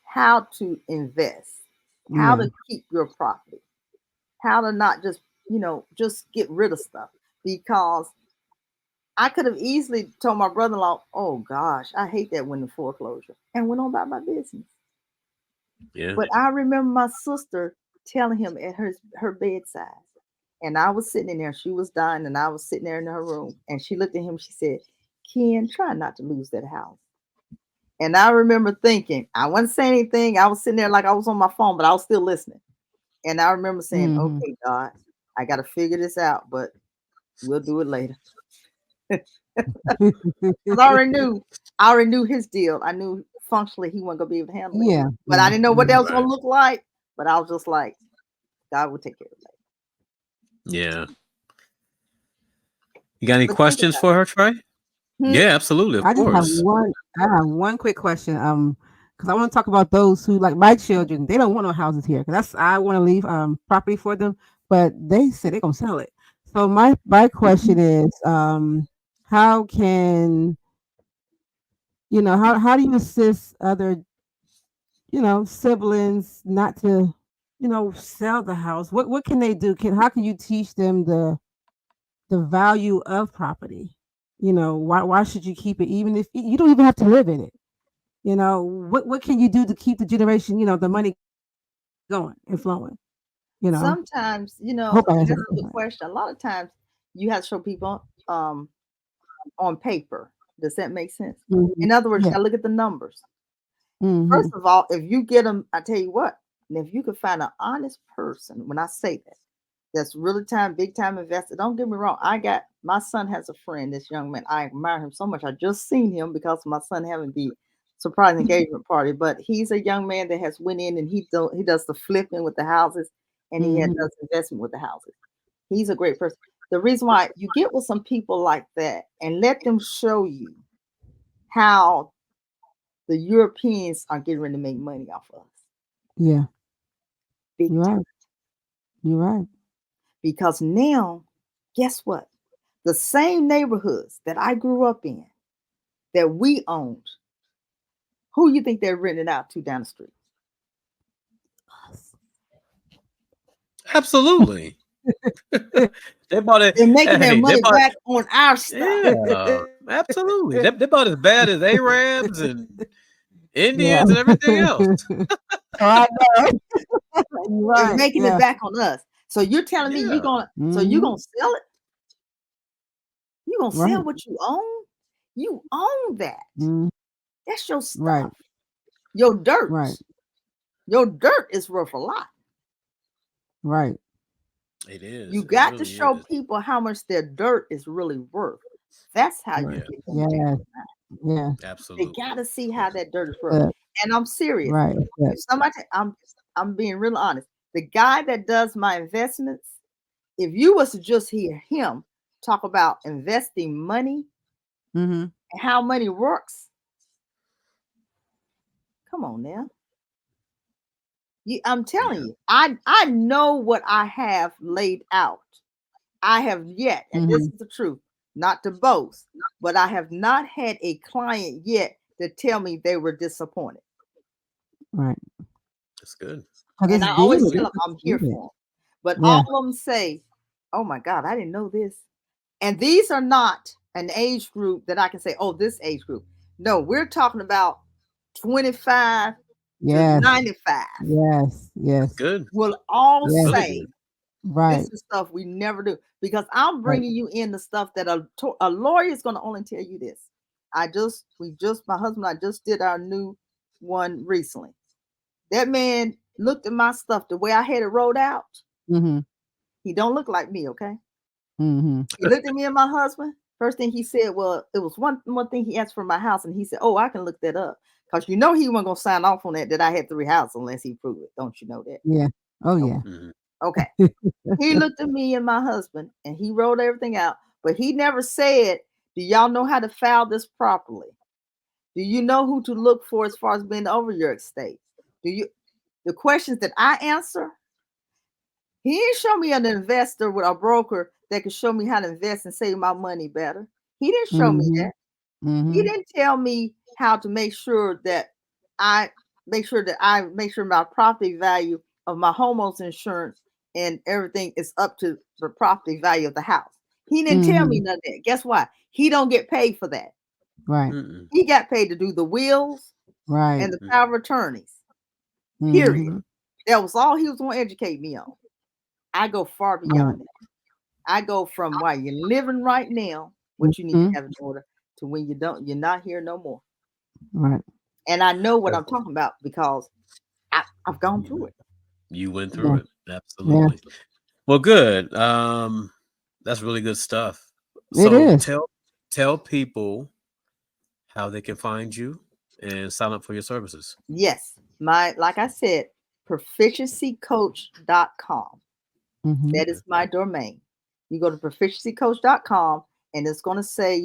how to invest, how Yeah. to keep your property, how to not just get rid of stuff because I could have easily told my brother-in-law, "Oh gosh, I hate that when the foreclosure," and went on about my business. Yeah. But I remember my sister telling him at her bedside, and I was sitting in there. She was dying, and I was sitting there in her room. And she looked at him. She said, "Ken, try not to lose that house." And I remember thinking, I wasn't saying anything. I was sitting there like I was on my phone, but I was still listening. And I remember saying, Mhm. "Okay, God, I got to figure this out, but we'll do it later." 'Cause I already knew his deal. I knew functionally he wasn't gonna be able to handle it, Yeah, but I yeah, didn't know what yeah. that was gonna Right. look like. But I was just like, God will take care of it later. Yeah. You got any But think questions about for her, Trey? it. Yeah, absolutely. Of I just have course. one. I have one quick question. Because I want to talk about those who, like my children, they don't want no houses here. Because I want to leave property for them, but they said they're gonna sell it. So my question is, how can how do you assist other siblings not to sell the house? What can they do? How can you teach them the value of property? Why should you keep it even if you don't even have to live in it? What can you do to keep the generation, the money going and flowing? Sometimes, Hope I and answered that's that a good question. question. A lot of times you have to show people on paper. Does that make sense? Mhm. In other words, you Yeah. gotta look at the numbers. First Mhm. of all, if you get them, I tell you what, and if you can find an honest person, when I say that, that's really big time investor. Don't get me wrong. My son has a friend, this young man. I admire him so much. I just seen him because of my son having the surprise engagement party. But he's a young man that has went in and he does the flipping with the houses and Mhm. does investment with the houses. He's a great person. The reason why you get with some people like that and let them show you how the Europeans are getting ready to make money off of us. Yeah. Big You're time. right. You're right. Because now, guess what? The same neighborhoods that I grew up in, that we owned, who you think they're renting out to down the street? Absolutely. They bought it. They're making their Hey, they money bought. back on our stuff. Yeah, absolutely. They bought as bad as Arabs and Yeah. Indians and everything else. I know. You're They're right. making it Yeah. back on us. So you're telling me Yeah. you're Mhm. gonna sell it? You're gonna sell Right. what you own? You own that. Mhm. That's your Right. stuff. Your dirt. Right. Your dirt is worth a lot. Right. It is. You It got to really show is. people how much their dirt is really worth. That's how you Right. Yeah, get them to Yeah. come out. Yeah. They absolutely. gotta see Yeah. how that dirt is worth. Good. And I'm serious. Right. Good. If somebody, I'm being real honest. The guy that does my investments, if you was to just hear him talk about investing money Mhm. and how money works, come on now. I'm telling Yeah. you, I know what I have laid out. I have yet, and this Mhm. is the truth, not to boast, but I have not had a client yet to tell me they were disappointed. Right. That's good. 'Cause And it's I always needed. tell them It's I'm here needed. for them. But all Yeah. of them say, "Oh my God, I didn't know this." And these are not an age group that I can say, "Oh, this age group." No, we're talking about 25 to Yes. 95 Yes. That's Yes. good. will all That's Yes. really say good. Right. this is stuff we never do because I'm Right. bringing you in the stuff that a lawyer is going to only tell you this. My husband and I just did our new one recently. That man looked at my stuff the way I had it rolled out. Mhm. He don't look like me, okay? Mhm. He looked at me and my husband. First thing he said, well, it was one thing he asked for my house, and he said, "Oh, I can look that up." Because he wasn't gonna sign off on that I had 3 houses unless he proved it. Don't you know that? Yeah. Oh yeah. Mhm. Okay. He looked at me and my husband and he wrote everything out, but he never said, "Do y'all know how to file this properly? Do you know who to look for as far as being over your estate? Do you the questions that I answer?" He didn't show me an investor with a broker that could show me how to invest and save my money better. He didn't show me Mhm. that. He Mhm. didn't tell me how to I make sure my property value of my homeowner's insurance and everything is up to the property value of the house. He didn't tell me Mhm. none of that. Guess what? He don't get paid for that. Right. Mm-mm. He got paid to do the wills Right. and the Mm. power of attorneys. Period. Mhm. That was all he was going to educate me on. I go far Right. beyond that. I go from while you're living right now, what you need to Mhm. have in order, to when you don't, you're not here no more. Right. And I know what That's- I'm talking about because I've gone through it. You went Yeah. through it. Yeah. Absolutely. Well, good. That's really good stuff. It So is. tell people how they can find you and sign up for your services. Yes, like I said, proficiencycoach.com. Mhm. That is my domain. You go to proficiencycoach.com and it's going to say,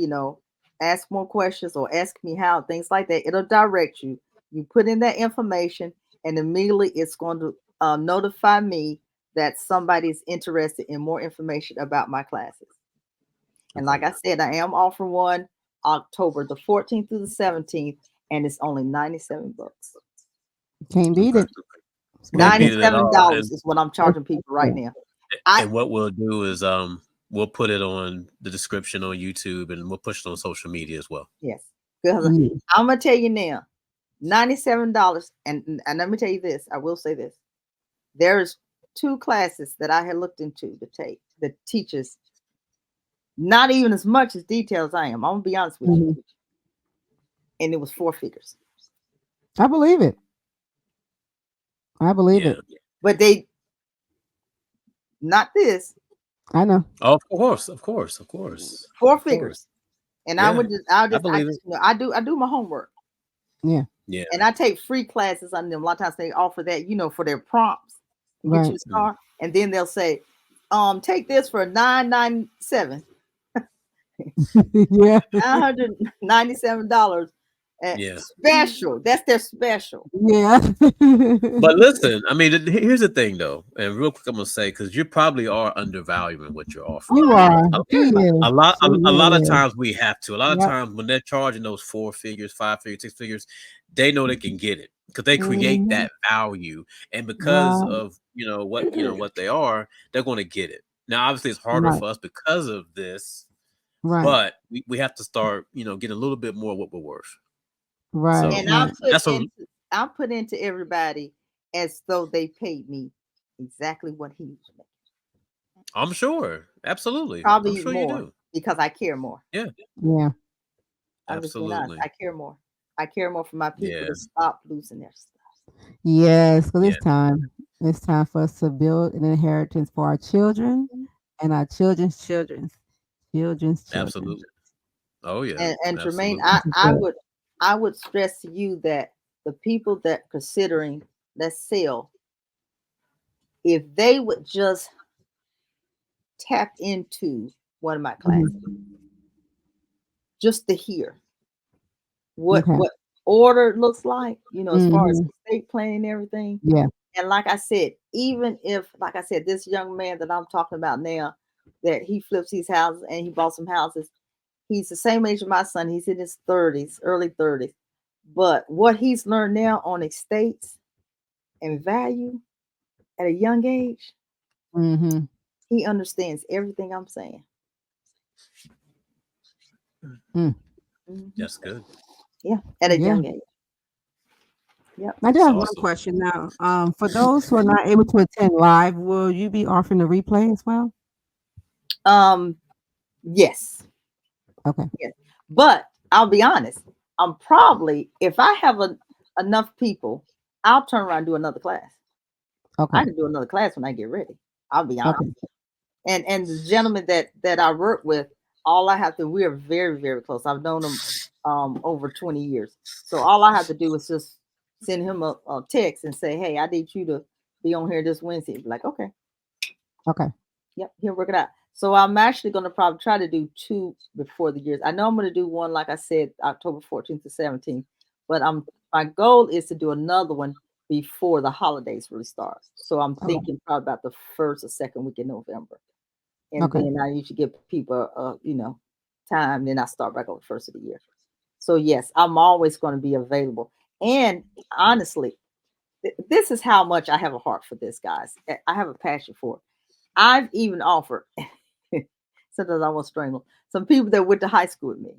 ask more questions or ask me how, things like that. It'll direct you. You put in that information and immediately it's going to notify me that somebody's interested in more information about my classes. And like Okay. I said, I am offering one October the 14th through the 17th, and it's only 97 bucks. Can't beat Okay. it. It's Can't worth it. beat it at $97 all. And is what I'm Worth charging people right it. now. I and what we'll do is we'll put it on the description on YouTube and we'll push it on social media as well. Yes, because Yeah. I'm gonna tell you now, $97. And let me tell you this. I will say this. There's two classes that I had looked into to take that teaches not even as much as detail as I am. I'm gonna be honest with you. Mhm. And it was four figures. I believe it. I believe Yeah. it. But they not this, I know. Oh, of course, of course, of course, four of course. figures. And Yeah, I I believe it. just I do my homework. Yeah. Yeah. And I take free classes on them. A lot of times they offer that, for their prompts and get you Right. to start. And then they'll say, take this for $997, Yeah. $997 Yeah. special. That's their special. Yeah. But listen, I mean, here's the thing though, and real quick, I'm gonna say because you probably are undervaluing what you're offering. You are. A, He Very much. is. She a lot really of is. times we have to. A lot of Yep. times when they're charging those 4 figures, 5 figures, 6 figures, they know they can get it because they create Mhm. that value, and because Right. of what they are, they're going to get it. Now, obviously, it's harder Right. for us because of this, Right. but we have to start, getting a little bit more of what we're worth. Right. So And Right. that's a I put into everybody as though they paid me exactly what he was making. I'm sure, absolutely, I'm Probably sure you more do. because I care more. Yeah, Yeah. I'm just being honest. absolutely. I care more. I care more for my people Yeah, to stop losing their stuff. Yes, because yeah, it's time. It's time for us to build an inheritance for our children and our children's children's children. absolutely. Oh yeah, And Tremaine, absolutely. I would stress to you that the people that considering let's sell, if they would just tap into one of my classes, Mhm. just to hear Okay. what order looks like, as far as Mhm. estate planning and everything. Yeah. And like I said, even if, like I said, this young man that I'm talking about now, that he flips these houses and he bought some houses, he's the same age as my son. He's in his 30s, early 30s. But what he's learned now on estates and value at a young age, Mhm. he understands everything I'm saying. Mm. Mhm. That's good. Yeah, at a Yeah. young age. Yep. I do That's have one awesome. question now. For those who are not able to attend live, will you be offering a replay as well? Um, yes. Okay. Yes. But I'll be honest, I'm probably, if I have enough people, I'll turn around and do another class. Okay. I can do another class when I get ready. I'll be honest. Okay. And the gentleman that I work with, all I have to, we are very, very close. I've known him over 20 years. So all I have to do is just send him a text and say, hey, I need you to be on here this Wednesday. He'd be like, okay, Okay. yep, he'll work it out. So I'm actually going to probably try to do two before the years. I know I'm going to do one, like I said, October 14th to 17th, but my goal is to do another one before the holidays really start. So I'm Okay. thinking probably about the first or second week in November. And Okay. then I usually give people, time. Then I start back on the first of the year. So yes, I'm always going to be available. And honestly, this is how much I have a heart for this, guys. I have a passion for it. I've even offered Sometimes I want to strangle them. Some people that went to high school with me,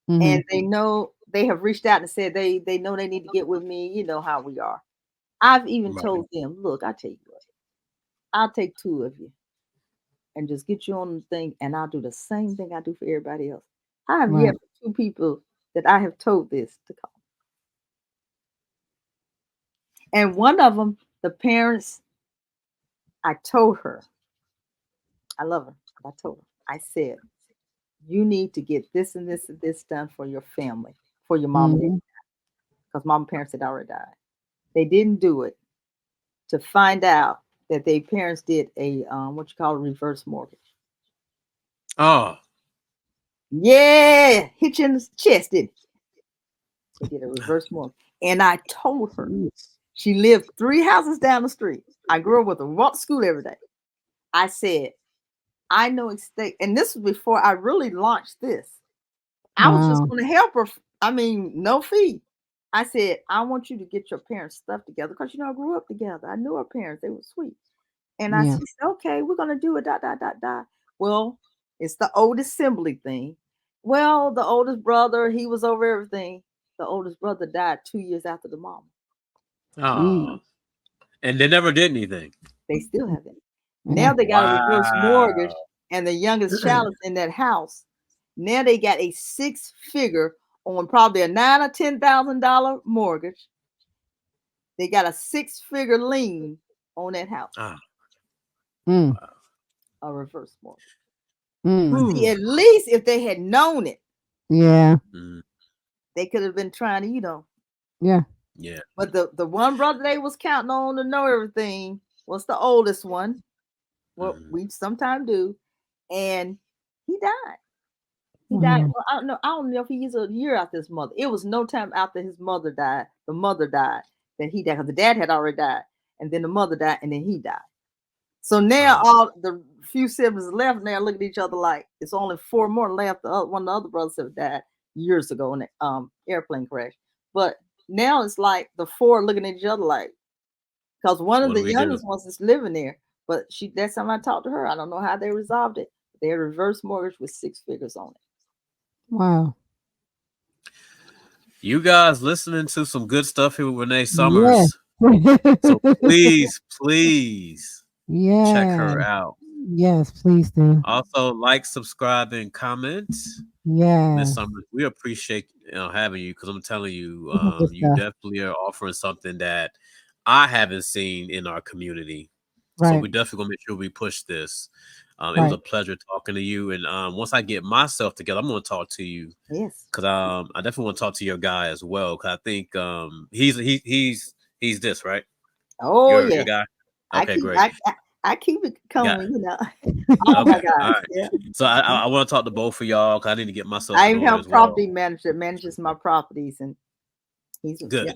Mhm. and they know they have reached out and said they know they need to get with me. You know how we are. I've even Right. told them, look, I tell you what, I'll take two of you and just get you on the thing, and I'll do the same thing I do for everybody else. I have Right. yet for two people that I have told this to come, and one of them, the parents, I told her, I love her. I told her, I said, you need to get this and this and this done for your family, for your mom and dad, Mhm. because mom and parents had already died. They didn't do it to find out that their parents did a what you call a reverse mortgage. Oh, Yeah, hit you in the chest, didn't it? They did a reverse mortgage. And I told her Jeez. she lived 3 houses down the street. I grew up with her, walked to school every day. I said, I know and this was before I really launched this. I was just Wow. going to help her. I mean, no fee. I said, I want you to get your parents' stuff together because I grew up together. I knew her parents, they were sweet. And I Yeah. said, okay, we're going to do it. Dot, dot, dot, dot. Well, it's the old assembly thing. Well, the oldest brother, he was over everything. The oldest brother died 2 years after the mom. oh, Jeez. and they never did anything. They still have it. Yeah. Now they got a reverse mortgage, Wow. and the youngest child is in that house. Now they got a 6-figure on probably a $9,000 or $10,000 mortgage. They got a 6-figure lien on that house, Ah, Mm. wow. a reverse mortgage. But Mm. see, Hmm. at least if they had known it, Yeah. Mm, they could have been trying to. Yeah. yeah. But the one brother they was counting on to know everything was the oldest one. What Mm, we sometimes do, and he died. He died. Wow. Well, I don't know. I don't know if he's a year after his mother. It was no time after his mother died. The mother died. That he died because the dad had already died, and then the mother died, and then he died. So now oh, all the few siblings left now look at each other like it's only 4 more left. One of the other brothers have died years ago in an airplane crash. But now it's like the four looking at each other like because one of what do the we do? youngest ones is living there. But that's time I talked to her. I don't know how they resolved it. They had a reverse mortgage with 6 figures on it. Wow. You guys listening to some good stuff here with Renee Yes. Summers. So please, please check Yeah. her out. Yes, please do. Also, like, subscribe, and comment. Miss Yes. Summers, we appreciate having you because I'm telling you, Good you stuff. definitely are offering something that I haven't seen in our community. So Right. we definitely gonna make sure we push this. It was Right. a pleasure talking to you, and once I get myself together, I'm gonna talk to you Yes. because I definitely want to talk to your guy as well. Because I think he's this right. Oh Your yeah. guy. I Okay, keep great. I, I, I keep it Got coming, all my okay. All guys. right. Yeah. So I want to talk to both of y'all because I need to get myself I in even order have a as well. property manager that manages my properties, and he's yep, Good.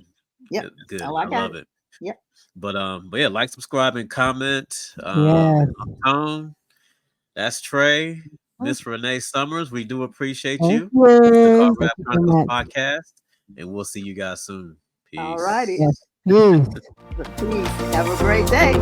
yep. Good. Good. Oh, I I got love it. it. Yep. But yeah, like, subscribe, and comment. Yes. I'm Tone. That's Trey. Mm. Miss Renee Summers. We do appreciate Thank you. This is the you. Carver Thank Ave you so Chronicles much. podcast, and we'll see you guys soon. All righty. Peace. Yes. Peace. Peace. Have a great day.